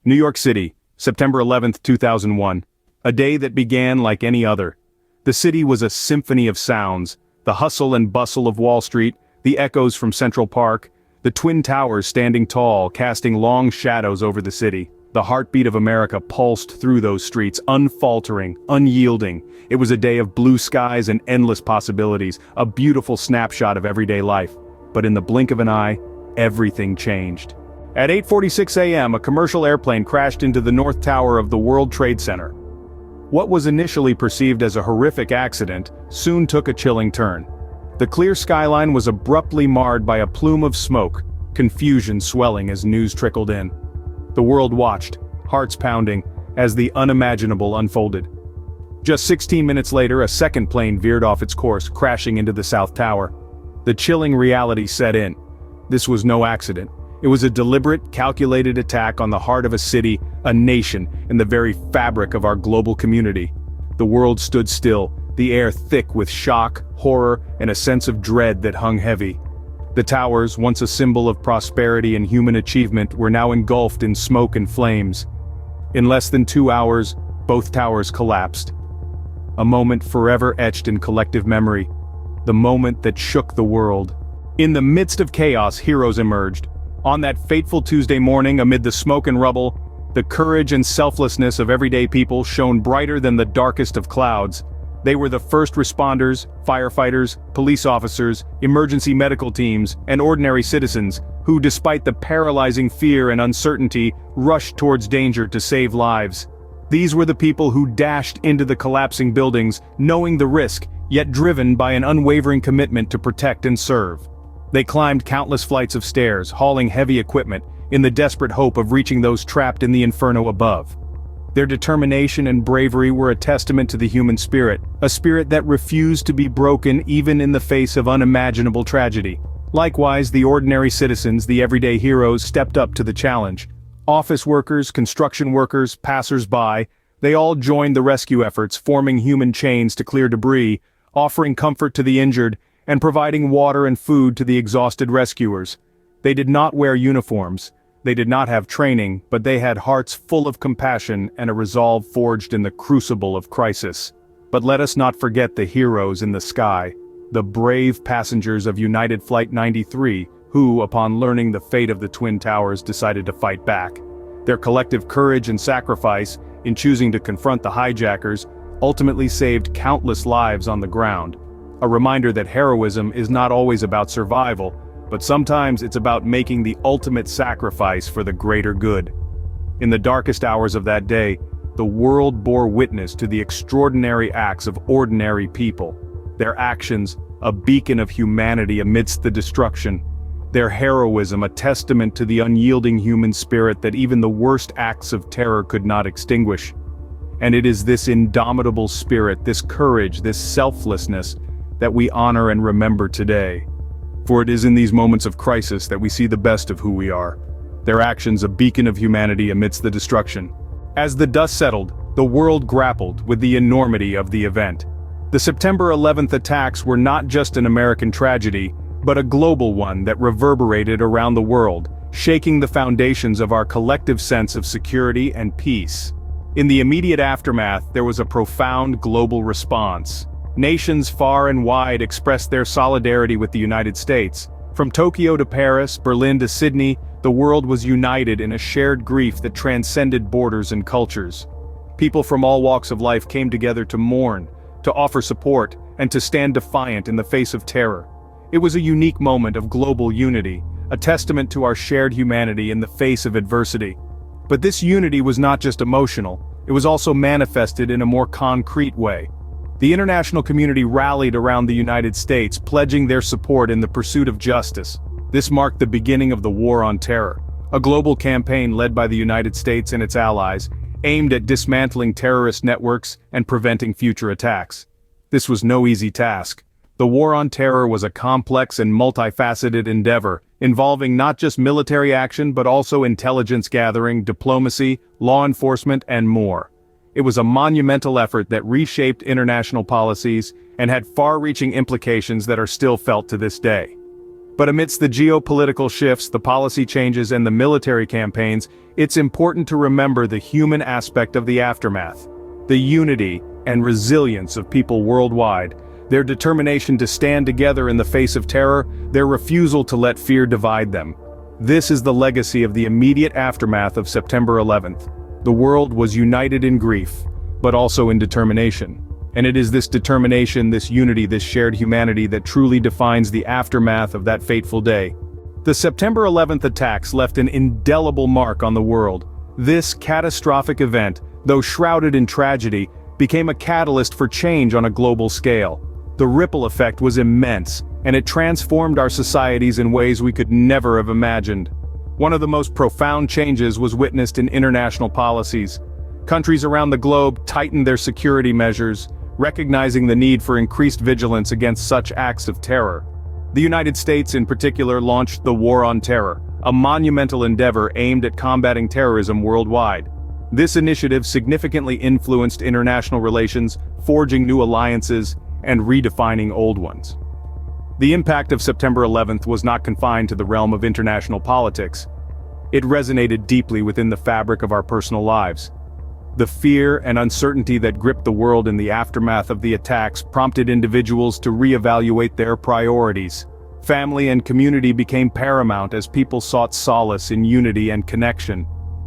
New York City, September 11th, 2001. A day that began like any other. The city was a symphony of sounds, the hustle and bustle of Wall Street, the echoes from Central Park, the Twin Towers standing tall, casting long shadows over the city. The heartbeat of America pulsed through those streets, unfaltering, unyielding. It was a day of blue skies and endless possibilities, a beautiful snapshot of everyday life. But in the blink of an eye, everything changed. At 8:46 a.m., a commercial airplane crashed into the North Tower of the World Trade Center. What was initially perceived as a horrific accident soon took a chilling turn. The clear skyline was abruptly marred by a plume of smoke, confusion swelling as news trickled in. The world watched, hearts pounding, as the unimaginable unfolded. Just 16 minutes later, a second plane veered off its course, crashing into the South Tower. The chilling reality set in. This was no accident. It was a deliberate, calculated attack on the heart of a city, a nation, and the very fabric of our global community. The world stood still, the air thick with shock, horror, and a sense of dread that hung heavy. The towers, once a symbol of prosperity and human achievement, were now engulfed in smoke and flames. In less than 2 hours, both towers collapsed. A moment forever etched in collective memory. The moment that shook the world. In the midst of chaos, heroes emerged. On that fateful Tuesday morning, amid the smoke and rubble, the courage and selflessness of everyday people shone brighter than the darkest of clouds. They were the first responders, firefighters, police officers, emergency medical teams, and ordinary citizens, who, despite the paralyzing fear and uncertainty, rushed towards danger to save lives. These were the people who dashed into the collapsing buildings, knowing the risk, yet driven by an unwavering commitment to protect and serve. They climbed countless flights of stairs, hauling heavy equipment, in the desperate hope of reaching those trapped in the inferno above. Their determination and bravery were a testament to the human spirit, a spirit that refused to be broken even in the face of unimaginable tragedy. Likewise, the ordinary citizens, the everyday heroes, stepped up to the challenge. Office workers, construction workers, passers-by, they all joined the rescue efforts, forming human chains to clear debris, offering comfort to the injured, and providing water and food to the exhausted rescuers. They did not wear uniforms. They did not have training, but they had hearts full of compassion and a resolve forged in the crucible of crisis. But let us not forget the heroes in the sky, the brave passengers of United Flight 93, who, upon learning the fate of the Twin Towers, decided to fight back. Their collective courage and sacrifice, in choosing to confront the hijackers, ultimately saved countless lives on the ground. A reminder that heroism is not always about survival, but sometimes it's about making the ultimate sacrifice for the greater good. In the darkest hours of that day, the world bore witness to the extraordinary acts of ordinary people. Their actions, a beacon of humanity amidst the destruction. Their heroism, a testament to the unyielding human spirit that even the worst acts of terror could not extinguish. And it is this indomitable spirit, this courage, this selflessness, that we honor and remember today. For it is in these moments of crisis that we see the best of who we are. Their actions a beacon of humanity amidst the destruction. As the dust settled, the world grappled with the enormity of the event. The September 11th attacks were not just an American tragedy, but a global one that reverberated around the world, shaking the foundations of our collective sense of security and peace. In the immediate aftermath, there was a profound global response. Nations far and wide expressed their solidarity with the United States. From Tokyo to Paris, Berlin to Sydney, the world was united in a shared grief that transcended borders and cultures. People from all walks of life came together to mourn, to offer support, and to stand defiant in the face of terror. It was a unique moment of global unity, a testament to our shared humanity in the face of adversity. But this unity was not just emotional, it was also manifested in a more concrete way. The international community rallied around the United States, pledging their support in the pursuit of justice. This marked the beginning of the War on Terror, a global campaign led by the United States and its allies, aimed at dismantling terrorist networks and preventing future attacks. This was no easy task. The War on Terror was a complex and multifaceted endeavor, involving not just military action but also intelligence gathering, diplomacy, law enforcement, and more. It was a monumental effort that reshaped international policies and had far-reaching implications that are still felt to this day. But amidst the geopolitical shifts, the policy changes and the military campaigns, it's important to remember the human aspect of the aftermath. The unity and resilience of people worldwide, their determination to stand together in the face of terror, their refusal to let fear divide them. This is the legacy of the immediate aftermath of September 11th. The world was united in grief, but also in determination. And it is this determination, this unity, this shared humanity that truly defines the aftermath of that fateful day. The September 11th attacks left an indelible mark on the world. This catastrophic event, though shrouded in tragedy, became a catalyst for change on a global scale. The ripple effect was immense, and it transformed our societies in ways we could never have imagined. One of the most profound changes was witnessed in international policies. Countries around the globe tightened their security measures, recognizing the need for increased vigilance against such acts of terror. The United States in particular launched the War on Terror, a monumental endeavor aimed at combating terrorism worldwide. This initiative significantly influenced international relations, forging new alliances, and redefining old ones. The impact of September 11th was not confined to the realm of international politics. It resonated deeply within the fabric of our personal lives. The fear and uncertainty that gripped the world in the aftermath of the attacks prompted individuals to reevaluate their priorities. Family and community became paramount as people sought solace in unity and connection.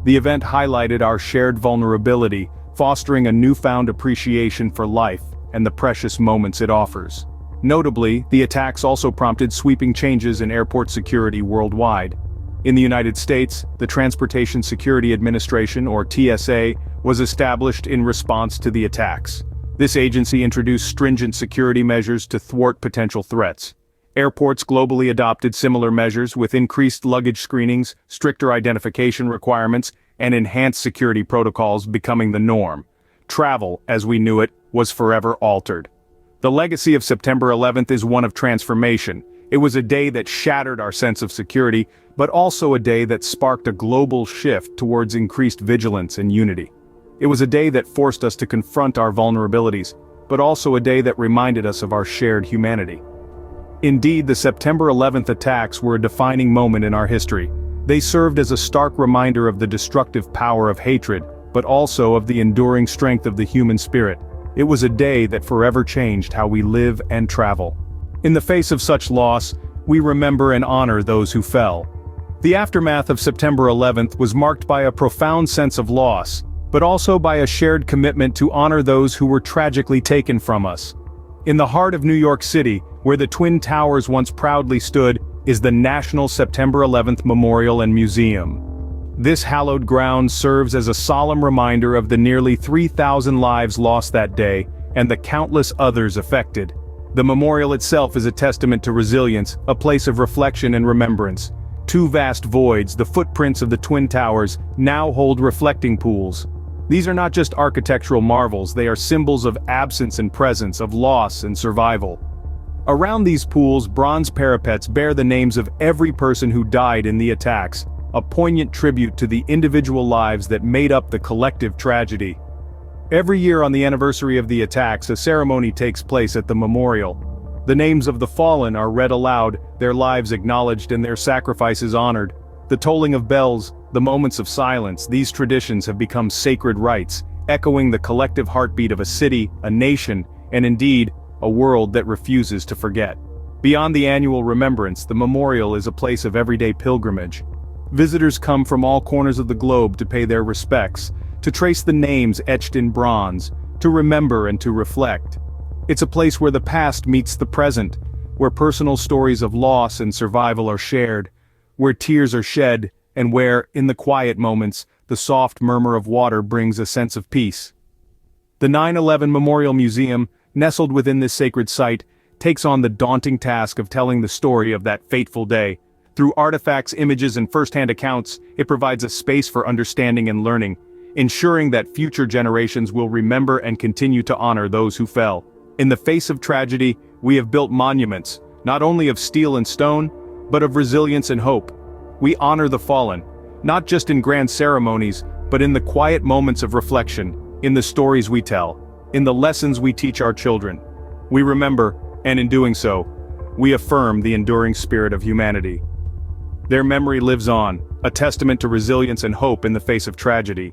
The event highlighted our shared vulnerability, fostering a newfound appreciation for life and the precious moments it offers. Notably, the attacks also prompted sweeping changes in airport security worldwide. In the United States, the Transportation Security Administration, or TSA, was established in response to the attacks. This agency introduced stringent security measures to thwart potential threats. Airports globally adopted similar measures with increased luggage screenings, stricter identification requirements, and enhanced security protocols becoming the norm. Travel, as we knew it, was forever altered. The legacy of September 11th is one of transformation. It was a day that shattered our sense of security, but also a day that sparked a global shift towards increased vigilance and unity. It was a day that forced us to confront our vulnerabilities, but also a day that reminded us of our shared humanity. Indeed, the September 11th attacks were a defining moment in our history. They served as a stark reminder of the destructive power of hatred, but also of the enduring strength of the human spirit. It was a day that forever changed how we live and travel. In the face of such loss, we remember and honor those who fell. The aftermath of September 11th was marked by a profound sense of loss, but also by a shared commitment to honor those who were tragically taken from us. In the heart of New York City, where the Twin Towers once proudly stood, is the National September 11th Memorial and Museum. This hallowed ground serves as a solemn reminder of the nearly 3,000 lives lost that day, and the countless others affected. The memorial itself is a testament to resilience, a place of reflection and remembrance. Two vast voids, the footprints of the Twin Towers, now hold reflecting pools. These are not just architectural marvels, they are symbols of absence and presence, of loss and survival. Around these pools, bronze parapets bear the names of every person who died in the attacks, a poignant tribute to the individual lives that made up the collective tragedy. Every year on the anniversary of the attacks, a ceremony takes place at the memorial. The names of the fallen are read aloud, their lives acknowledged and their sacrifices honored. The tolling of bells, the moments of silence, these traditions have become sacred rites, echoing the collective heartbeat of a city, a nation, and indeed, a world that refuses to forget. Beyond the annual remembrance, the memorial is a place of everyday pilgrimage. Visitors come from all corners of the globe to pay their respects, to trace the names etched in bronze, to remember and to reflect. It's a place where the past meets the present, where personal stories of loss and survival are shared, where tears are shed, and where, in the quiet moments, the soft murmur of water brings a sense of peace. The 9/11 Memorial Museum, nestled within this sacred site, takes on the daunting task of telling the story of that fateful day. Through artifacts, images, and first-hand accounts, it provides a space for understanding and learning, ensuring that future generations will remember and continue to honor those who fell. In the face of tragedy, we have built monuments, not only of steel and stone, but of resilience and hope. We honor the fallen, not just in grand ceremonies, but in the quiet moments of reflection, in the stories we tell, in the lessons we teach our children. We remember, and in doing so, we affirm the enduring spirit of humanity. Their memory lives on, a testament to resilience and hope in the face of tragedy.